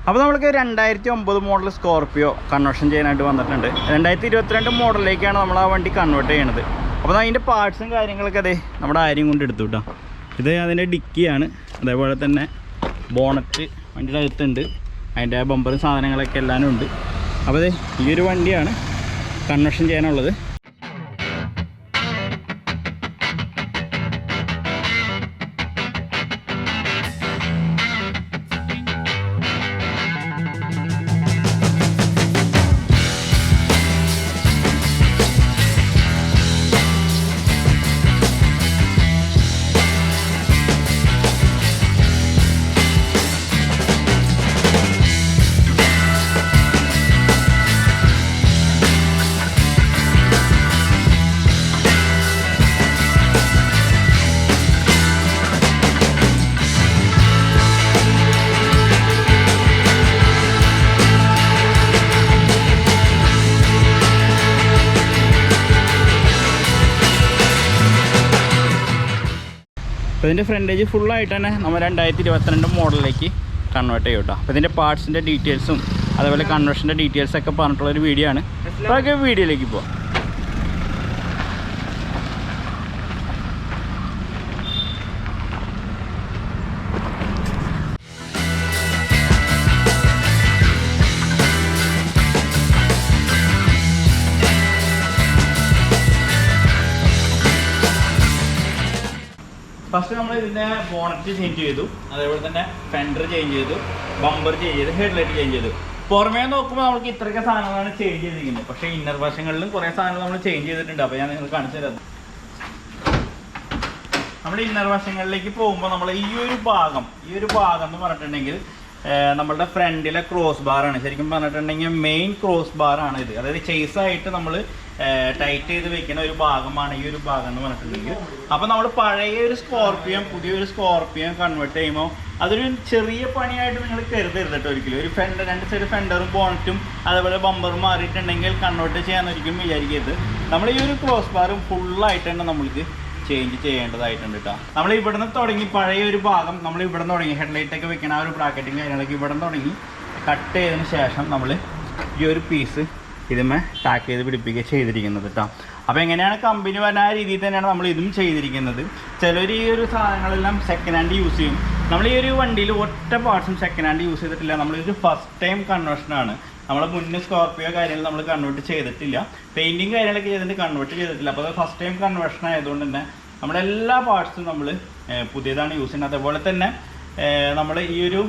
അപ്പോൾ നമ്മൾക്ക് 2009 model Scorpio conversion ചെയ്യാനായിട്ട് വന്നിട്ടുണ്ട്. 2022 മോഡലിലേക്കാണ് നമ്മൾ ആ വണ്ടി കൺവേർട്ട് ചെയ്യണത്. അപ്പോൾ അതിൻ്റെ പാർട്സും കാര്യങ്ങളൊക്കെ അതെ നമ്മുടെ ആരെയും കൊണ്ട് എടുത്തു കേട്ടോ. ഇത് അതിൻ്റെ ഡിക്കിയാണ്, അതേപോലെ തന്നെ ബോണറ്റ് വണ്ടിയുടെ അകത്തുണ്ട്, അതിൻ്റെ ബമ്പറും സാധനങ്ങളൊക്കെ എല്ലാവരും ഉണ്ട്. അപ്പോൾ അതെ ഈ ഒരു വണ്ടിയാണ് കൺവേർഷൻ ചെയ്യാനുള്ളത്. അപ്പോൾ ഇതിൻ്റെ ഫ്രണ്ടേജ് ഫുള്ളായിട്ട് തന്നെ നമ്മൾ 2022 മോഡലിലേക്ക് കൺവേർട്ട് ചെയ്യും കേട്ടോ. അപ്പോൾ ഇതിൻ്റെ പാർട്സിൻ്റെ ഡീറ്റെയിൽസും അതേപോലെ കൺവേർഷൻ്റെ ഡീറ്റെയിൽസൊക്കെ പറഞ്ഞിട്ടുള്ളൊരു വീഡിയോ ആണ്. അപ്പോൾ അതൊക്കെ വീഡിയോയിലേക്ക് പോകാം. ഫസ്റ്റ് നമ്മൾ ഇതിൻ്റെ ബോണറ്റ് ചേഞ്ച് ചെയ്തു, അതേപോലെ തന്നെ ഫെൻഡർ ചേഞ്ച് ചെയ്തു, ബമ്പർ ചേഞ്ച് ചെയ്തു, ഹെഡ്ലൈറ്റ് ചേഞ്ച് ചെയ്തു. പുറമേ നോക്കുമ്പോൾ നമുക്ക് ഇത്രയൊക്കെ സാധനങ്ങളാണ് ചേഞ്ച് ചെയ്തിരിക്കുന്നത്. പക്ഷേ ഇന്നർ വശങ്ങളിലും കുറേ സാധനങ്ങൾ നമ്മൾ ചേഞ്ച് ചെയ്തിട്ടുണ്ട്. അപ്പോൾ ഞാൻ നിങ്ങൾക്ക് കാണിച്ചു തരാം. നമ്മൾ ഇന്നർ വശങ്ങളിലേക്ക് പോകുമ്പോൾ നമ്മൾ ഈ ഒരു ഭാഗം എന്ന് പറഞ്ഞിട്ടുണ്ടെങ്കിൽ നമ്മളുടെ ഫ്രണ്ടിലെ ക്രോസ് ബാറാണ്. ശരിക്കും പറഞ്ഞിട്ടുണ്ടെങ്കിൽ മെയിൻ ക്രോസ് ബാറാണ് ഇത്. അതായത് ചേസായിട്ട് നമ്മൾ ടൈറ്റ് ചെയ്ത് വെക്കുന്ന ഒരു ഭാഗമാണ് ഈ ഒരു ഭാഗം എന്ന് പറഞ്ഞിട്ടുണ്ടെങ്കിൽ. അപ്പോൾ നമ്മൾ പഴയ ഒരു സ്കോർപ്പിയോ പുതിയൊരു സ്കോർപ്പിയോ കൺവേർട്ട് ചെയ്യുമ്പോൾ അതൊരു ചെറിയ പണിയായിട്ട് നിങ്ങൾ കരുതരുത് കേട്ടോ. ഒരിക്കലും ഒരു ഫെൻഡർ, 2 സൈഡ് ഫെൻഡറും ബോണറ്റും അതേപോലെ ബമ്പറും മാറിയിട്ടുണ്ടെങ്കിൽ കൺവേർട്ട് ചെയ്യാനൊരിക്കലും വിചാരിക്കരുത്. നമ്മൾ ഈ ഒരു ക്രോസ് ബാറും ഫുള്ളായിട്ട് തന്നെ നമ്മൾക്ക് ചേഞ്ച് ചെയ്യേണ്ടതായിട്ടുണ്ട് കേട്ടോ. നമ്മൾ ഇവിടുന്ന് തുടങ്ങി പഴയ ഒരു ഭാഗം നമ്മൾ ഇവിടെ നിന്ന് തുടങ്ങി ഹെഡ്ലൈറ്റൊക്കെ വെക്കണ ആ ഒരു ബ്രാക്കറ്റിങ് കാര്യങ്ങളൊക്കെ ഇവിടെ നിന്ന് തുടങ്ങി കട്ട് ചെയ്തതിന് ശേഷം നമ്മൾ ഈ ഒരു പീസ് ഇതുമേ ടാക്ക് ചെയ്ത് പിടിപ്പിക്കുക ചെയ്തിരിക്കുന്നത് കേട്ടോ. അപ്പോൾ എങ്ങനെയാണ് കമ്പനി പറഞ്ഞ ആ രീതിയിൽ തന്നെയാണ് നമ്മൾ ഇതും ചെയ്തിരിക്കുന്നത്. ചിലർ ഈ ഒരു സാധനങ്ങളെല്ലാം സെക്കൻഡ് ഹാൻഡ് യൂസ് ചെയ്യും. നമ്മൾ ഈ ഒരു വണ്ടിയിൽ ഒറ്റ പാർട്സും സെക്കൻഡ് ഹാൻഡ് യൂസ് ചെയ്തിട്ടില്ല. നമ്മളിതൊരു ഫസ്റ്റ് ടൈം കൺവേർഷനാണ്. നമ്മളെ മുന്നേ സ്കോർപ്പിയോ കാര്യങ്ങൾ നമ്മൾ കൺവേർട്ട് ചെയ്തിട്ടില്ല, പെയിൻറ്റിങ് കാര്യങ്ങളൊക്കെ ചെയ്തിട്ട് കൺവേർട്ട് ചെയ്തിട്ടില്ല. അപ്പോൾ അത് ഫസ്റ്റ് ടൈം കൺവേർഷൻ ആയതുകൊണ്ട് തന്നെ നമ്മുടെ എല്ലാ പാർട്സും നമ്മൾ പുതിയതാണ് യൂസ് ചെയ്യുന്നത്. അതേപോലെ തന്നെ നമ്മൾ ഈ ഒരു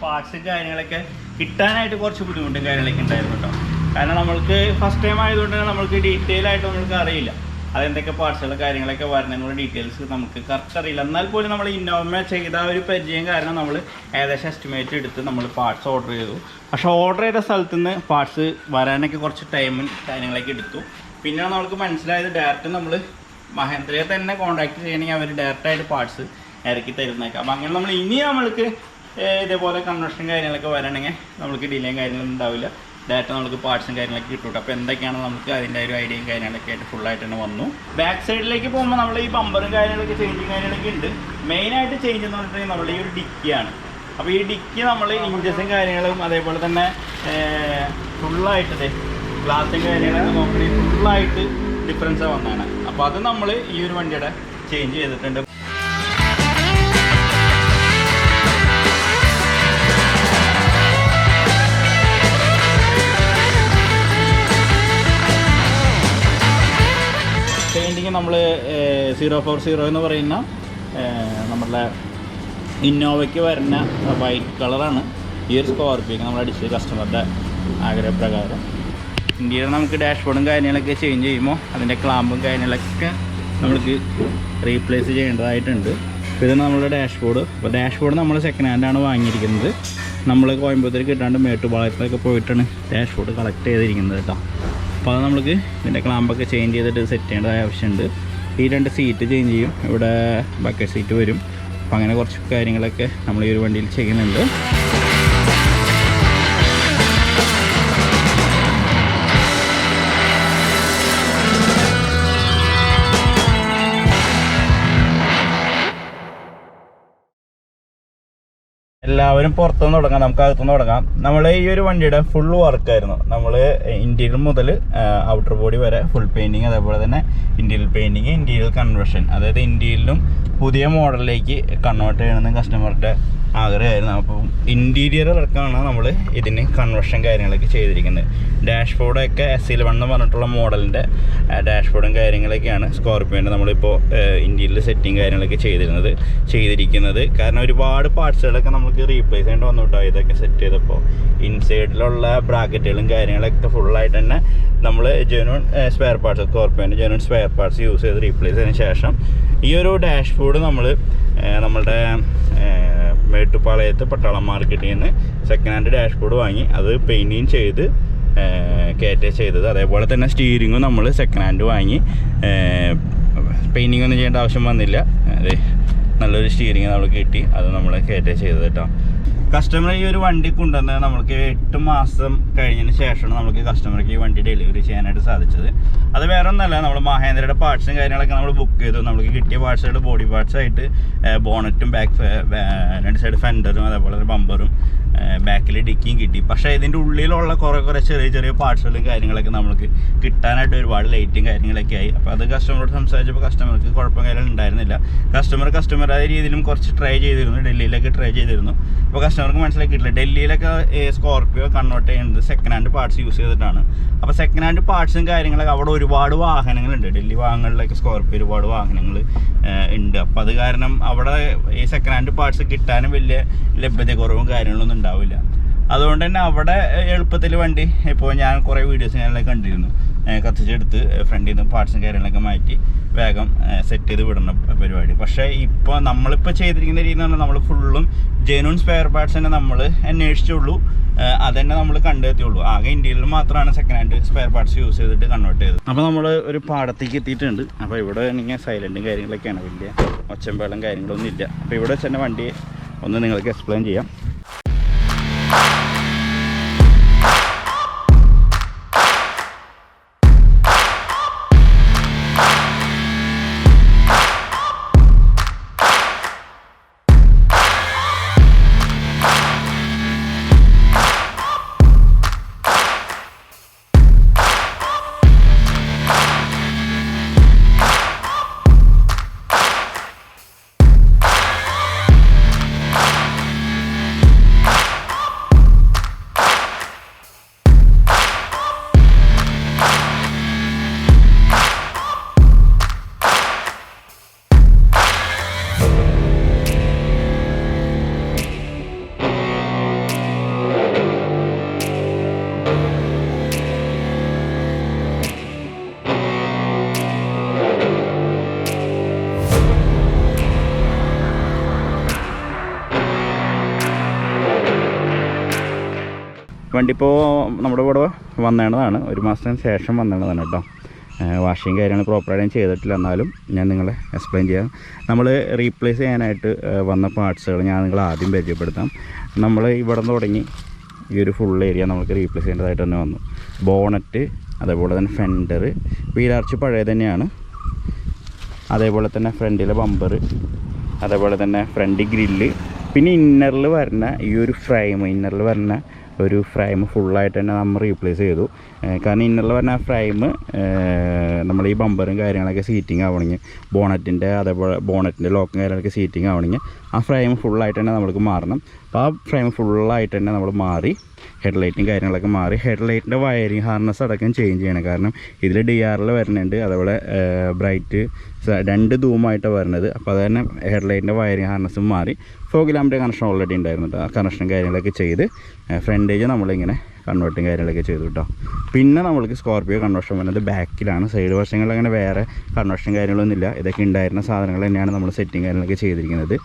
പാർട്സും കാര്യങ്ങളൊക്കെ കിട്ടാനായിട്ട് കുറച്ച് ബുദ്ധിമുട്ടും കാര്യങ്ങളൊക്കെ ഉണ്ടായിരുന്നു കേട്ടോ. കാരണം നമ്മൾക്ക് ഫസ്റ്റ് ടൈം ആയതുകൊണ്ട് തന്നെ നമ്മൾക്ക് ഡീറ്റെയിൽ ആയിട്ട് നമ്മൾക്ക് അറിയില്ല അതെന്തൊക്കെ പാർട്സുകളും കാര്യങ്ങളൊക്കെ വരുന്നതിനുള്ള ഡീറ്റെയിൽസ് നമുക്ക് കറക്റ്റ് അറിയില്ല. എന്നാൽ പോലും നമ്മൾ ഇന്നോവ ചെയ്ത ഒരു പരിചയം കാരണം നമ്മൾ ഏകദേശം എസ്റ്റിമേറ്റ് എടുത്ത് നമ്മൾ പാർട്സ് ഓർഡർ ചെയ്തു. പക്ഷേ ഓർഡർ ചെയ്ത സ്ഥലത്ത് നിന്ന് പാർട്സ് വരാനൊക്കെ കുറച്ച് ടൈമും കാര്യങ്ങളൊക്കെ എടുത്തു. പിന്നെയാണ് നമ്മൾക്ക് മനസ്സിലായത് ഡയറക്റ്റ് നമ്മൾ മഹീന്ദ്രയെ തന്നെ കോൺടാക്ട് ചെയ്യണമെങ്കിൽ അവർ ഡയറക്റ്റായിട്ട് പാർട്സ് ഇറക്കി തരുന്നേക്കാം. അപ്പോൾ അങ്ങനെ നമ്മൾ ഇനി നമ്മൾക്ക് ഇതേപോലെ കൺവേർഷൻ കാര്യങ്ങളൊക്കെ വരണമെങ്കിൽ നമുക്ക് ഡിലേയും കാര്യങ്ങളൊന്നും ഉണ്ടാവില്ല. ഡയറക്റ്റ് നമുക്ക് പാർട്സും കാര്യങ്ങളൊക്കെ കിട്ടും. അപ്പോൾ എന്തൊക്കെയാണ് നമുക്ക് അതിൻ്റെ ഒരു ഐഡിയയും കാര്യങ്ങളൊക്കെ ആയിട്ട് ഫുള്ളായിട്ട് തന്നെ വന്നു. ബാക്ക് സൈഡിലേക്ക് പോകുമ്പോൾ നമ്മൾ ഈ ബമ്പറും കാര്യങ്ങളൊക്കെ ചേഞ്ചും കാര്യങ്ങളൊക്കെ ഉണ്ട്. മെയിനായിട്ട് ചേഞ്ച് എന്ന് പറഞ്ഞിട്ടുണ്ടെങ്കിൽ നമ്മുടെ ഈ ഒരു ഡിക്കിയാണ്. അപ്പോൾ ഈ ഡിക്കി നമ്മൾ ഇഞ്ചസും കാര്യങ്ങളും അതേപോലെ തന്നെ ഫുള്ളായിട്ട് ഗ്ലാസും കാര്യങ്ങളൊക്കെ നോക്കണമെങ്കിൽ ഫുള്ളായിട്ട് ഡിഫറൻസ് വന്നതാണ്. അപ്പോൾ അത് നമ്മൾ ഈ ഒരു വണ്ടിയുടെ ചേഞ്ച് ചെയ്തിട്ടുണ്ട്. പെയിൻറ്റിങ് നമ്മൾ 040 എന്ന് പറയുന്ന നമ്മളുടെ ഇന്നോവയ്ക്ക് വരുന്ന വൈറ്റ് കളറാണ് ഈ ഒരു സ്കോർപ്പിയോക്ക് നമ്മൾ അടിച്ചത് കസ്റ്റമറുടെ ആഗ്രഹപ്രകാരം. ഇന്ത്യയിൽ നമുക്ക് ഡാഷ്ബോർഡും കാര്യങ്ങളൊക്കെ ചേഞ്ച് ചെയ്യുമ്പോൾ അതിൻ്റെ ക്ലാമ്പും കാര്യങ്ങളൊക്കെ നമുക്ക് റീപ്ലേസ് ചെയ്യേണ്ടതായിട്ടുണ്ട്. അപ്പോൾ ഇതാണ് നമ്മുടെ ഡാഷ്ബോർഡ്. അപ്പോൾ ഡാഷ്ബോർഡ് നമ്മൾ സെക്കൻഡ് ഹാൻഡാണ് വാങ്ങിയിരിക്കുന്നത്. നമ്മൾ കോയമ്പത്തൂർ കിട്ടാണ്ട് മേട്ടുപാളയത്തിലൊക്കെ പോയിട്ടാണ് ഡാഷ്ബോർഡ് കളക്ട് ചെയ്തിരിക്കുന്നത് കേട്ടോ. അപ്പോൾ അത് നമുക്ക് ഇതിൻ്റെ ക്ലാമ്പൊക്കെ ചേഞ്ച് ചെയ്തിട്ട് സെറ്റ് ചെയ്യേണ്ടതായ ആവശ്യമുണ്ട്. ഈ 2 സീറ്റ് ചേഞ്ച് ചെയ്യും, ഇവിടെ ബക്കറ്റ് സീറ്റ് വരും. അപ്പോൾ അങ്ങനെ കുറച്ച് കാര്യങ്ങളൊക്കെ നമ്മൾ ഈ ഒരു വണ്ടിയിൽ ചെയ്യുന്നുണ്ട്. എല്ലാവരും പുറത്തുനിന്ന് തുടങ്ങാം, നമുക്ക് അകത്തുനിന്ന് തുടങ്ങാം. നമ്മൾ ഈ ഒരു വണ്ടിയുടെ ഫുൾ വർക്കായിരുന്നു. നമ്മൾ ഇൻറ്റീരിയർ മുതൽ ഔട്ടർ ബോഡി വരെ ഫുൾ പെയിൻറ്റിങ്, അതേപോലെ തന്നെ ഇൻറ്റീരിയർ പെയിൻറ്റിങ്, ഇൻറ്റീരിയർ കൺവേർഷൻ, അതായത് ഇൻറ്റീരിയലും പുതിയ മോഡലിലേക്ക് കൺവേർട്ട് ചെയ്യണമെന്ന് കസ്റ്റമറുടെ ആഗ്രഹമായിരുന്നു. അപ്പം ഇൻറ്റീരിയർ അടക്കമാണ് നമ്മൾ ഇതിന് കൺവേർഷൻ കാര്യങ്ങളൊക്കെ ചെയ്തിരിക്കുന്നത്. ഡാഷ്ബോർഡൊക്കെ S11 എന്ന് പറഞ്ഞിട്ടുള്ള മോഡലിൻ്റെ ഡാഷ്ബോർഡും കാര്യങ്ങളൊക്കെയാണ് സ്കോർപ്പിയോൻ്റെ നമ്മളിപ്പോൾ ഇൻറ്റീരിയർ സെറ്റിങ് കാര്യങ്ങളൊക്കെ ചെയ്തിരിക്കുന്നത്. കാരണം ഒരുപാട് പാർട്സുകളൊക്കെ നമുക്ക് റീപ്ലേസ് ചെയ്യേണ്ടി വന്നു കേട്ടോ. ഇതൊക്കെ സെറ്റ് ചെയ്തപ്പോൾ ഇൻസൈഡിലുള്ള ബ്രാക്കറ്റുകളും കാര്യങ്ങളൊക്കെ ഫുള്ളായിട്ട് തന്നെ നമ്മൾ ജെന്യൂൻ സ്പെയർ പാർട്സ്, സ്കോർപ്പിയോൻ്റെ ജെന്യൂൻ സ്പെയർ പാർട്സ് യൂസ് ചെയ്ത് റീപ്ലേസ് ചെയ്തതിന് ശേഷം ഈ ഒരു ഡാഷ്ബോർഡ് നമ്മളുടെ മേട്ടുപ്പാളയത്ത് പട്ടാളം മാർക്കറ്റിൽ നിന്ന് സെക്കൻഡ് ഹാൻഡ് ഡാഷ്ബോർഡ് വാങ്ങി അത് പെയിൻറ്റിങ് ചെയ്ത് ചെയ്തത്. അതേപോലെ തന്നെ സ്റ്റീരിങ്ങും നമ്മൾ സെക്കൻഡ് ഹാൻഡ് വാങ്ങി പെയിൻറ്റിങ് ഒന്നും ചെയ്യേണ്ട ആവശ്യം വന്നില്ല. അതെ, നല്ലൊരു സ്റ്റീരിങ് നമ്മൾ കിട്ടി, അത് നമ്മൾ ചെയ്തത് കേട്ടോ. കസ്റ്റമർ ഈ ഒരു വണ്ടി കൊണ്ടുവന്ന് നമുക്ക് 8 മാസം കഴിഞ്ഞതിന് ശേഷമാണ് നമുക്ക് കസ്റ്റമർക്ക് ഈ വണ്ടി ഡെലിവറി ചെയ്യാനായിട്ട് സാധിച്ചത്. അത് വേറെ ഒന്നല്ല, നമ്മൾ മഹേന്ദ്രയുടെ പാർട്സും കാര്യങ്ങളൊക്കെ നമ്മൾ ബുക്ക് ചെയ്തു. നമുക്ക് കിട്ടിയ പാർട്സുകൾ ബോഡി പാർട്സായിട്ട് ബോണറ്റും രണ്ട് സൈഡ് ഫെൻഡറും അതേപോലെ ബമ്പറും ബാക്കിൽ ഡിക്കിയും കിട്ടി. പക്ഷേ ഇതിൻ്റെ ഉള്ളിലുള്ള കുറേ ചെറിയ പാർട്സുകളും കാര്യങ്ങളൊക്കെ നമുക്ക് കിട്ടാനായിട്ട് ഒരുപാട് ലേറ്റും കാര്യങ്ങളൊക്കെ ആയി. അപ്പോൾ അത് കസ്റ്റമറോട് സംസാരിച്ചപ്പോൾ കസ്റ്റമർക്ക് കുഴപ്പം കാര്യങ്ങൾ ഉണ്ടായിരുന്നില്ല. കസ്റ്റമറായ രീതിയിലും കുറച്ച് ട്രൈ ചെയ്തിരുന്നു, ഡൽഹിയിലൊക്കെ ട്രൈ ചെയ്തിരുന്നു. അപ്പോൾ കസ്റ്റമർക്ക് മനസ്സിലാക്കിയിട്ടില്ല, ഡൽഹിയിലൊക്കെ സ്കോർപ്പിയോ കൺവേർട്ട് ചെയ്യുന്നത് സെക്കൻഡ് ഹാൻഡ് പാർട്സ് യൂസ് ചെയ്തിട്ടാണ്. അപ്പോൾ സെക്കൻഡ് ഹാൻഡ് പാർട്സും കാര്യങ്ങളൊക്കെ അവിടെ ഒരുപാട് വാഹനങ്ങളുണ്ട്. ഡൽഹി ഭാഗങ്ങളിലൊക്കെ സ്കോർപ്പിയോ ഒരുപാട് വാഹനങ്ങൾ ഉണ്ട്. അപ്പോൾ അത് കാരണം അവിടെ ഈ സെക്കൻഡ് ഹാൻഡ് പാർട്സ് കിട്ടാനും വലിയ ലഭ്യതക്കുറവും കാര്യങ്ങളൊന്നും ഉണ്ടാവില്ല. അതുകൊണ്ട് തന്നെ അവിടെ എളുപ്പത്തിൽ വണ്ടി, ഇപ്പോൾ ഞാൻ കുറേ വീഡിയോസ് ഞാനെല്ലാം കണ്ടിരുന്നു, കത്തിച്ചെടുത്ത് ഫ്രണ്ടിൽ നിന്ന് പാർട്സും കാര്യങ്ങളൊക്കെ മാറ്റി വേഗം സെറ്റ് ചെയ്ത് വിടുന്ന പരിപാടി. പക്ഷേ ഇപ്പോൾ നമ്മളിപ്പോൾ ചെയ്തിരിക്കുന്ന രീതി എന്ന് പറഞ്ഞാൽ നമ്മൾ ഫുള്ളും ജെന്യൂൻ സ്പെയർ പാർട്സ് തന്നെ നമ്മൾ അന്വേഷിച്ചുള്ളൂ, അതന്നെ നമ്മൾ കണ്ടെത്തിയുള്ളൂ. ആകെ ഇന്ത്യയിൽ മാത്രമാണ് second hand spare parts use ചെയ്തിട്ട് കൺവേർട്ട് ചെയ്തത്. അപ്പോൾ നമ്മൾ ഒരു പാടത്തേക്ക് എത്തിയിട്ടുണ്ട്. അപ്പോൾ ഇവിടെ ഇങ്ങനെ സൈലൻറ്റും കാര്യങ്ങളൊക്കെയാണ്, വലിയ ഒച്ചമ്പേളം കാര്യങ്ങളൊന്നും ഇല്ല. അപ്പോൾ ഇവിടെ വെച്ച് തന്നെ വണ്ടി ഒന്ന് നിങ്ങൾക്ക് എക്സ്പ്ലെയിൻ ചെയ്യാം. വണ്ടി ഇപ്പോൾ നമ്മുടെ കൂടെ വന്നതാണ്, 1 മാസത്തിന് ശേഷം വന്നതാണ് കേട്ടോ. വാഷിങ് കാര്യങ്ങൾ പ്രോപ്പറായിട്ടും ചെയ്തിട്ടില്ല, എന്നാലും ഞാൻ നിങ്ങളെ എക്സ്പ്ലെയിൻ ചെയ്യാം. നമ്മൾ റീപ്ലേസ് ചെയ്യാനായിട്ട് വന്ന പാർട്സുകൾ ഞാൻ നിങ്ങളെ ആദ്യം പരിചയപ്പെടുത്താം. നമ്മൾ ഇവിടെ നിന്ന് തുടങ്ങി ഈ ഒരു ഫുൾ ഏരിയ നമുക്ക് റീപ്ലേസ് ചെയ്യേണ്ടതായിട്ട് തന്നെ വന്നു. ബോണറ്റ്, അതേപോലെ തന്നെ ഫെൻഡർ, വീലാർച്ച് പഴയ തന്നെയാണ്, അതേപോലെ തന്നെ ഫ്രണ്ടിലെ ബമ്പർ, അതേപോലെ തന്നെ ഫ്രണ്ട് ഗ്രില്ല്, പിന്നെ ഇന്നറിൽ വരുന്ന ഈ ഒരു ഫ്രെയിം ഫുള്ളായിട്ട് തന്നെ നമ്മൾ റീപ്ലേസ് ചെയ്തു. കാരണം ഇന്നറിൽ വരുന്ന ആ ഫ്രെയിം നമ്മൾ ഈ ബമ്പറും കാര്യങ്ങളൊക്കെ സീറ്റിംഗ് ആവണമെങ്കിൽ, അതേപോലെ ബോണറ്റിൻ്റെ ലോക്കും കാര്യങ്ങളൊക്കെ സീറ്റിംഗ് ആവണമെങ്കിൽ ആ ഫ്രെയിം ഫുള്ളായിട്ട് തന്നെ നമുക്ക് മാറണം. അപ്പോൾ ആ ഫ്രെയിം ഫുള്ളായിട്ട് തന്നെ നമ്മൾ മാറി, ഹെഡ്ലൈറ്റും കാര്യങ്ങളൊക്കെ മാറി, ഹെഡ്ലൈറ്റിൻ്റെ വയറിങ് ഹാർനസ് അടക്കം ചേഞ്ച് ചെയ്യണം. കാരണം ഇതിൽ DRL വരുന്നുണ്ട്, അതേപോലെ ബ്രൈറ്റ് 2 ധൂമായിട്ടാണ് വരുന്നത്. അപ്പോൾ അത് തന്നെ ഹെഡ്ലൈറ്റിൻ്റെ വയറിങ് ഹാർനസും മാറി. ഫോഗ് ലാമ്പിൻ്റെ കണക്ഷൻ ഓൾറെഡി ഉണ്ടായിരുന്നു കേട്ടോ. ആ കണക്ഷനും കാര്യങ്ങളൊക്കെ ചെയ്ത് ഫ്രണ്ടേജ് നമ്മളിങ്ങനെ കൺവേർട്ടും കാര്യങ്ങളൊക്കെ ചെയ്തു കേട്ടോ. പിന്നെ നമ്മൾക്ക് സ്കോർപ്പിയോ കൺവേർഷൻ വരുന്നത് ബാക്കിലാണ്. സൈഡ് വശങ്ങളിൽ അങ്ങനെ വേറെ കൺവേർഷൻ കാര്യങ്ങളൊന്നുമില്ല. ഇതൊക്കെ ഉണ്ടായിരുന്ന സാധനങ്ങൾ തന്നെയാണ് നമ്മൾ സെറ്റിങ് കാര്യങ്ങളൊക്കെ ചെയ്തിരിക്കുന്നത്.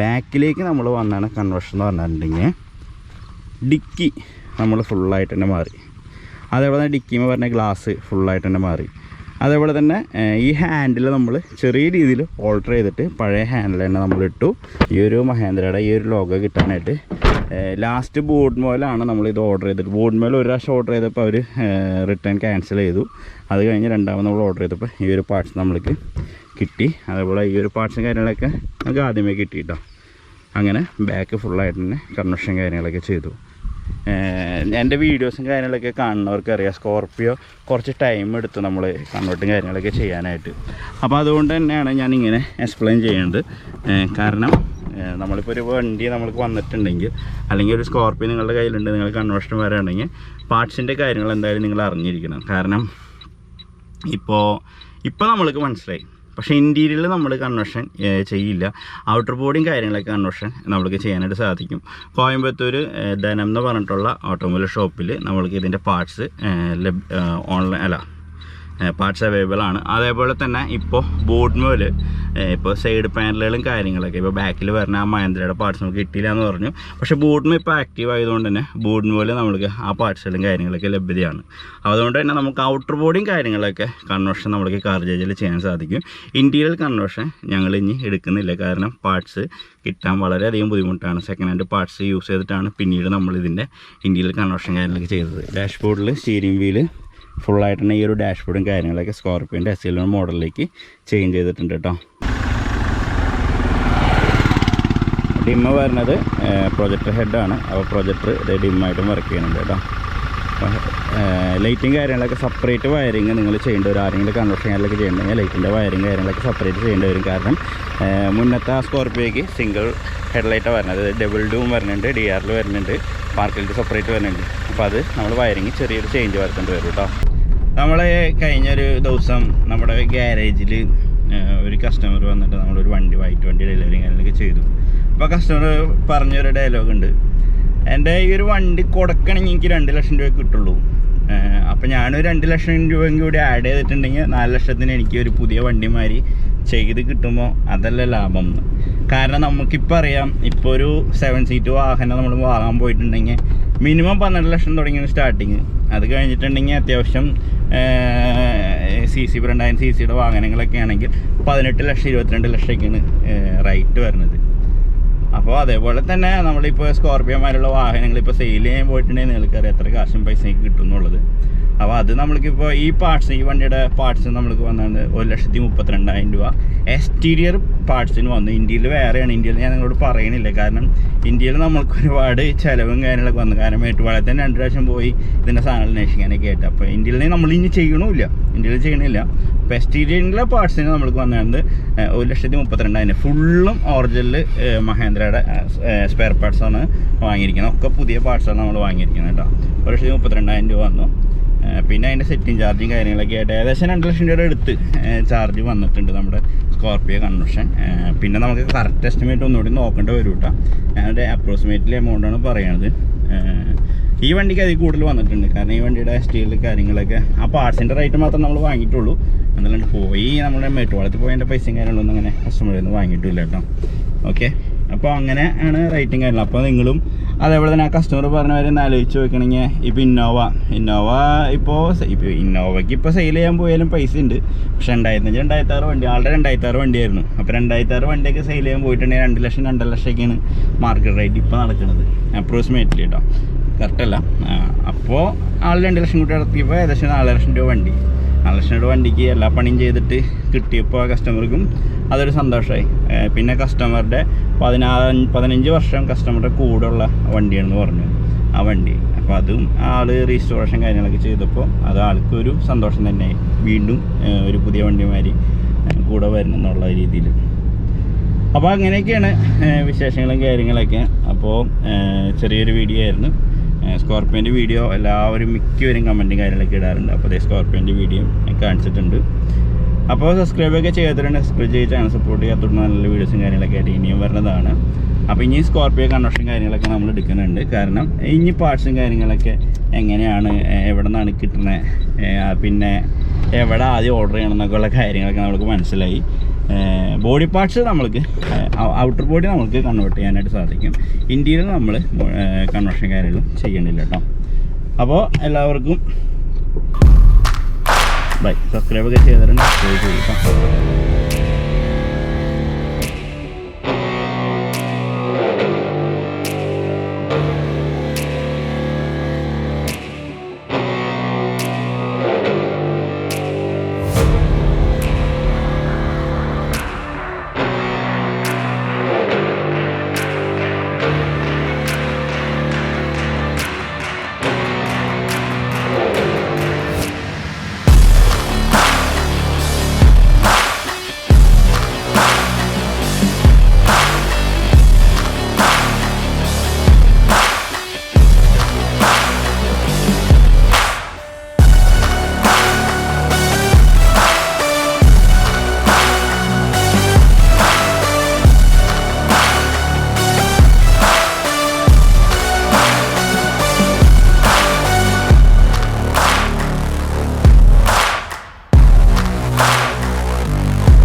ബാക്കിലേക്ക് നമ്മൾ വന്നാണ് കൺവേർഷൻ എന്ന് പറഞ്ഞിട്ടുണ്ടെങ്കിൽ ഡിക്കി നമ്മൾ ഫുള്ളായിട്ട് തന്നെ മാറി. അതേപോലെ തന്നെ ഡിക്കിമ പറഞ്ഞ ഗ്ലാസ് ഫുള്ളായിട്ട് തന്നെ മാറി. അതേപോലെ തന്നെ ഈ ഹാൻഡിൽ നമ്മൾ ചെറിയ രീതിയിൽ ഓൾട്ടർ ചെയ്തിട്ട് പഴയ ഹാൻഡിൽ തന്നെ നമ്മളിട്ടു. ഈ ഒരു മഹേന്ദ്രയുടെ ഈ ഒരു ലോഗോ കിട്ടാനായിട്ട് ലാസ്റ്റ് ബോർഡ് മോയിലാണ് നമ്മളിത് ഓർഡർ ചെയ്തിട്ട്, ബോർഡ് മോയിൽ 1 പ്രാവശ്യം ഓർഡർ ചെയ്തപ്പോൾ അവർ റിട്ടേൺ ക്യാൻസൽ ചെയ്തു. അത് കഴിഞ്ഞ് രണ്ടാമത് നമ്മൾ ഓർഡർ ചെയ്തപ്പോൾ ഈ ഒരു പാർട്സ് നമ്മൾക്ക് കിട്ടി. അതേപോലെ ഈ ഒരു പാർട്സും കാര്യങ്ങളൊക്കെ നമുക്ക് ആദ്യമേ കിട്ടി കേട്ടോ. അങ്ങനെ ബാക്ക് ഫുള്ളായിട്ട് തന്നെ കൺവെർഷൻ കാര്യങ്ങളൊക്കെ ചെയ്തു. എൻ്റെ വീഡിയോസും കാര്യങ്ങളൊക്കെ കാണുന്നവർക്ക് അറിയാം, സ്കോർപ്പിയോ കുറച്ച് ടൈം എടുത്തു നമ്മൾ കൺവേർട്ടും കാര്യങ്ങളൊക്കെ ചെയ്യാനായിട്ട്. അപ്പോൾ അതുകൊണ്ട് തന്നെയാണ് ഞാനിങ്ങനെ എക്സ്പ്ലെയിൻ ചെയ്യുന്നത്. കാരണം നമ്മളിപ്പോൾ ഒരു വണ്ടി നമ്മൾക്ക് വന്നിട്ടുണ്ടെങ്കിൽ, അല്ലെങ്കിൽ ഒരു സ്കോർപ്പിയോ നിങ്ങളുടെ കയ്യിലുണ്ട്, നിങ്ങൾ കൺവേർഷൻ വരാണെങ്കിൽ പാർട്സിൻ്റെ കാര്യങ്ങൾ എന്തായാലും നിങ്ങൾ അറിഞ്ഞിരിക്കണം. കാരണം ഇപ്പോൾ നമ്മൾക്ക് മനസ്സിലായി, പക്ഷേ ഇൻറ്റീരിയറിൽ നമ്മൾ കൺവെർഷൻ ചെയ്യില്ല. ഔട്ടർ ബോഡിയും കാര്യങ്ങളൊക്കെ കൺവെർഷൻ നമ്മൾക്ക് ചെയ്യാനായിട്ട് സാധിക്കും. കോയമ്പത്തൂർ ധനം എന്ന് പറഞ്ഞിട്ടുള്ള ഓട്ടോമൊബൈൽ ഷോപ്പിൽ നമ്മൾക്ക് ഇതിൻ്റെ പാർട്സ് പാർട്സ് അവൈലബിൾ ആണ്. അതേപോലെ തന്നെ ഇപ്പോൾ ബോർഡ് ഇപ്പോൾ സൈഡ് പാനലുകളും കാര്യങ്ങളൊക്കെ ഇപ്പോൾ ബാക്കിൽ വരുന്ന ആ മഹീന്ദ്രയുടെ പാർട്സ് നമുക്ക് കിട്ടിയില്ല എന്ന് പറഞ്ഞു. പക്ഷേ ബോർഡിന് ഇപ്പോൾ ആക്റ്റീവ് ആയതുകൊണ്ട് തന്നെ ബോർഡിന് നമ്മൾക്ക് ആ പാർട്സുകളും കാര്യങ്ങളൊക്കെ ലഭ്യതയാണ്. അതുകൊണ്ട് തന്നെ നമുക്ക് ഔട്ടർ ബോഡിയും കാര്യങ്ങളൊക്കെ കൺവെർഷൻ നമ്മൾക്ക് CarJJയിൽ ചെയ്യാൻ സാധിക്കും. ഇൻറ്റീരിയൽ കൺവെർഷൻ ഞങ്ങൾ ഇനി എടുക്കുന്നില്ല, കാരണം പാർട്സ് കിട്ടാൻ വളരെയധികം ബുദ്ധിമുട്ടാണ്. സെക്കൻഡ് ഹാൻഡ് പാർട്സ് യൂസ് ചെയ്തിട്ടാണ് പിന്നീട് നമ്മളിതിൻ്റെ ഇൻറ്റീരിയൽ കൺവെർഷൻ കാര്യങ്ങളൊക്കെ ചെയ്തത്. ഡാഷ്ബോർഡിൽ സ്റ്റീരിംഗ് വീല് ഫുള്ളായിട്ട് തന്നെ ഈ ഒരു ഡാഷ്ബോർഡും കാര്യങ്ങളൊക്കെ സ്കോർപ്പിയോൻ്റെ S11 മോഡലിലേക്ക് ചേഞ്ച് ചെയ്തിട്ടുണ്ട് കേട്ടോ. ഡിമ്മ് വരുന്നത് പ്രൊജക്ടർ ഹെഡാണ്. അപ്പോൾ പ്രൊജക്ടർ ഇത് ഡിമ്മായിട്ടും വർക്ക് ചെയ്യുന്നുണ്ട് കേട്ടോ. ലൈറ്റും കാര്യങ്ങളൊക്കെ സെപ്പറേറ്റ് വയറിങ് നിങ്ങൾ ചെയ്യേണ്ടി വരും. ആരെങ്കിലും കൺവെർഷൻ കാര്യങ്ങളൊക്കെ ചെയ്യണമെങ്കിൽ ലൈറ്റിൻ്റെ വയറിങ് കാര്യങ്ങളൊക്കെ സെപ്പറേറ്റ് ചെയ്യേണ്ടി വരും. കാരണം മുന്നത്തെ ആ സ്കോർപ്പിയോയ്ക്ക് സിംഗിൾ ഹെഡ്ലൈറ്റാണ് വരുന്നത്. ഡബിൾ ഡൂം വരുന്നുണ്ട്, DRL വരുന്നുണ്ട്, പാർക്ക് ലൈറ്റ് സെപ്പറേറ്റ് വരുന്നുണ്ട്. അപ്പോൾ അത് നമ്മൾ വയറിങ് ചെറിയൊരു ചേഞ്ച് വരുത്തേണ്ടി വരും കേട്ടോ. നമ്മൾ കഴിഞ്ഞൊരു ദിവസം നമ്മുടെ ഗ്യാരേജിൽ ഒരു കസ്റ്റമർ വന്നിട്ട് നമ്മളൊരു വൈറ്റ് വണ്ടി ഡെലിവറി കാര്യങ്ങളൊക്കെ ചെയ്തു. അപ്പോൾ കസ്റ്റമർ പറഞ്ഞൊരു ഡയലോഗ് ഉണ്ട്, എൻ്റെ ഈ ഒരു വണ്ടി കൊടുക്കണമെങ്കിൽ എനിക്ക് 2 ലക്ഷം രൂപ കിട്ടുള്ളൂ. അപ്പോൾ ഞാനൊരു 2 ലക്ഷം രൂപയും കൂടി ആഡ് ചെയ്തിട്ടുണ്ടെങ്കിൽ 4 ലക്ഷത്തിന് എനിക്ക് ഒരു പുതിയ വണ്ടിമാരി ചെയ്ത് കിട്ടുമ്പോൾ അതല്ല ലാഭം. കാരണം നമുക്കിപ്പോൾ അറിയാം, ഇപ്പോൾ ഒരു 7 സീറ്റ് വാഹനം നമ്മൾ വാങ്ങാൻ പോയിട്ടുണ്ടെങ്കിൽ മിനിമം 12 ലക്ഷം തുടങ്ങിയ സ്റ്റാർട്ടിങ്. അത് കഴിഞ്ഞിട്ടുണ്ടെങ്കിൽ അത്യാവശ്യം CC 2000 CCയുടെ വാഹനങ്ങളൊക്കെ ആണെങ്കിൽ 18 ലക്ഷം 22 ലക്ഷമൊക്കെയാണ് റേറ്റ് വരുന്നത്. അപ്പോൾ അതേപോലെ തന്നെ നമ്മളിപ്പോൾ സ്കോർപ്പിയോമാരുള്ള വാഹനങ്ങൾ ഇപ്പോൾ സെയിൽ ചെയ്യാൻ പോയിട്ടുണ്ടെങ്കിൽ നിങ്ങൾക്കറിയാം എത്ര കാശും പൈസയ്ക്ക് കിട്ടും എന്നുള്ളത്. അപ്പോൾ അത് നമ്മൾക്കിപ്പോൾ ഈ വണ്ടിയുടെ പാർട്സ് നമ്മൾക്ക് വന്നത് 1,32,000 രൂപ എക്സ്റ്റീരിയർ പാർട്സിന് വന്നു. ഇന്ത്യയിൽ വേറെയാണ്. ഇന്ത്യയിൽ ഞാൻ നിങ്ങളോട് പറയണില്ല, കാരണം ഇന്ത്യയിൽ നമ്മൾക്ക് ഒരുപാട് ചിലവും കാര്യങ്ങളൊക്കെ വന്നു. കാരണം മേട്ടുപാളയിൽ തന്നെ 2 പ്രാവശ്യം പോയി ഇതിൻ്റെ സാധനങ്ങൾ അന്വേഷിക്കാനൊക്കെ ആയിട്ട്. അപ്പോൾ ഇന്ത്യയിൽ നമ്മൾ ഇനി ചെയ്യണമില്ല, ഇന്ത്യയിൽ ചെയ്യണില്ല. അപ്പോൾ എക്സ്റ്റീരിയറിലെ പാർട്സിന് നമ്മൾക്ക് വന്നത് 1,32,000. ഫുള്ളും ഒറിജിനൽ മഹീന്ദ്രയുടെ സ്പെയർ പാർട്സാണ് വാങ്ങിയിരിക്കുന്നത്. ഒക്കെ പുതിയ പാർട്സാണ് നമ്മൾ വാങ്ങിയിരിക്കുന്നത് കേട്ടോ. 1,32,000 രൂപ വന്നു. പിന്നെ അതിൻ്റെ സെറ്റിംഗ് ചാർജും കാര്യങ്ങളൊക്കെ ആയിട്ട് ഏകദേശം 2 ലക്ഷം രൂപയുടെ അടുത്ത് ചാർജ് വന്നിട്ടുണ്ട് നമ്മുടെ സ്കോർപ്പിയോ കൺവെർഷൻ. പിന്നെ നമുക്ക് കറക്റ്റ് എസ്റ്റിമേറ്റ് ഒന്നുകൂടി നോക്കേണ്ടി വരും കേട്ടോ. ഞാനൊരു അപ്രോക്സിമേറ്റ്ലി എമൗണ്ടാണ് പറയണത്. ഈ വണ്ടിക്ക് അതിൽ കൂടുതൽ വന്നിട്ടുണ്ട്, കാരണം ഈ വണ്ടിയുടെ സ്റ്റീൽ കാര്യങ്ങളൊക്കെ ആ പാർട്സിൻ്റെ റേറ്റ് മാത്രം നമ്മൾ വാങ്ങിയിട്ടുള്ളൂ. എന്നല്ലാണ്ട് പോയി നമ്മുടെ മേട്ടുപാളത്തിൽ പോയി എൻ്റെ പൈസയും കാര്യങ്ങളൊന്നും അങ്ങനെ കസ്റ്റമറിൽ നിന്ന് വാങ്ങിയിട്ടില്ല കേട്ടോ. ഓക്കെ, അപ്പോൾ അങ്ങനെ ആണ് റേറ്റിംഗ് കാര്യങ്ങൾ. അപ്പോൾ നിങ്ങളും അതേപോലെ തന്നെ ആ കസ്റ്റമർ പറഞ്ഞ വരെ ഒന്ന് ആലോചിച്ച് നോക്കണമെങ്കിൽ ഇപ്പോൾ ഇന്നോവയ്ക്ക് ഇപ്പോൾ സെയിൽ ചെയ്യാൻ പോയാലും പൈസ ഉണ്ട്. പക്ഷേ 2005-2006 വണ്ടി, ആളുടെ 2006 വണ്ടിയായിരുന്നു. അപ്പോൾ 2006 വണ്ടിയൊക്കെ സെയിൽ ചെയ്യാൻ പോയിട്ടുണ്ടെങ്കിൽ 2 ലക്ഷം 2.5 ലക്ഷമൊക്കെയാണ് മാർക്കറ്റ് റേറ്റ് ഇപ്പോൾ നടക്കുന്നത്. അപ്രോക്സിമേറ്റ്ലി കേട്ടോ, കറക്റ്റല്ല. അപ്പോൾ ആൾ 2 ലക്ഷം കൂട്ടി ഇറക്കിയപ്പോൾ ഏകദേശം 4 ലക്ഷം രൂപ വണ്ടി. 4 ലക്ഷം രൂപ വണ്ടിക്ക് എല്ലാ പണിയും ചെയ്തിട്ട് കിട്ടിയപ്പോൾ കസ്റ്റമർക്കും അതൊരു സന്തോഷമായി. പിന്നെ കസ്റ്റമറുടെ 15 വർഷം കസ്റ്റമറുടെ കൂടെയുള്ള വണ്ടിയാണെന്ന് പറഞ്ഞു ആ വണ്ടി. അപ്പോൾ അതും ആൾ റീസ്റ്റോറേഷൻ കാര്യങ്ങളൊക്കെ ചെയ്തപ്പോൾ അത് ആൾക്കൊരു സന്തോഷം തന്നെയായി. വീണ്ടും ഒരു പുതിയ വണ്ടിമാരി കൂടെ വരുന്നെന്നുള്ള രീതിയിൽ. അപ്പോൾ അങ്ങനെയൊക്കെയാണ് വിശേഷങ്ങളും കാര്യങ്ങളൊക്കെ. അപ്പോൾ ചെറിയൊരു വീഡിയോ ആയിരുന്നു. സ്കോർപ്പിയോൻ്റെ വീഡിയോ എല്ലാവരും മിക്കവരും കമൻറ്റും കാര്യങ്ങളൊക്കെ ഇടാറുണ്ട്. അപ്പോൾ അതേ സ്കോർപ്പിയോൻ്റെ വീഡിയോ കാണിച്ചിട്ടുണ്ട്. അപ്പോൾ സബ്സ്ക്രൈബൊക്കെ ചെയ്തിട്ടുണ്ട്. സബ്സ്ക്രൈബ് ചെയ്ത് ചാനൽ സപ്പോർട്ട് ചെയ്യുക. തുടർന്ന് നല്ല വീഡിയോസും കാര്യങ്ങളൊക്കെ ആയിട്ട് ഇനിയും വരുന്നതാണ്. അപ്പോൾ ഇനി സ്കോർപ്പിയോ കൺവെർഷൻ കാര്യങ്ങളൊക്കെ നമ്മൾ എടുക്കുന്നുണ്ട്. കാരണം ഇനി പാർട്സും കാര്യങ്ങളൊക്കെ എങ്ങനെയാണ്, എവിടെ നിന്നാണ് കിട്ടുന്നത്, പിന്നെ എവിടെ ആദ്യം ഓർഡർ ചെയ്യണം എന്നൊക്കെയുള്ള കാര്യങ്ങളൊക്കെ നമുക്ക് മനസ്സിലായി. ബോഡി പാർട്സ് നമ്മൾക്ക് ഔട്ടർ ബോഡി നമുക്ക് കൺവേർട്ട് ചെയ്യാനായിട്ട് സാധിക്കും. ഇന്ത്യയിൽ നമ്മൾ കൺവെർഷൻ കാര്യങ്ങളും ചെയ്യണില്ല കേട്ടോ. അപ്പോൾ എല്ലാവർക്കും ബൈ. സബ്സ്ക്രൈബൊക്കെ ചെയ്തിട്ടുണ്ട്.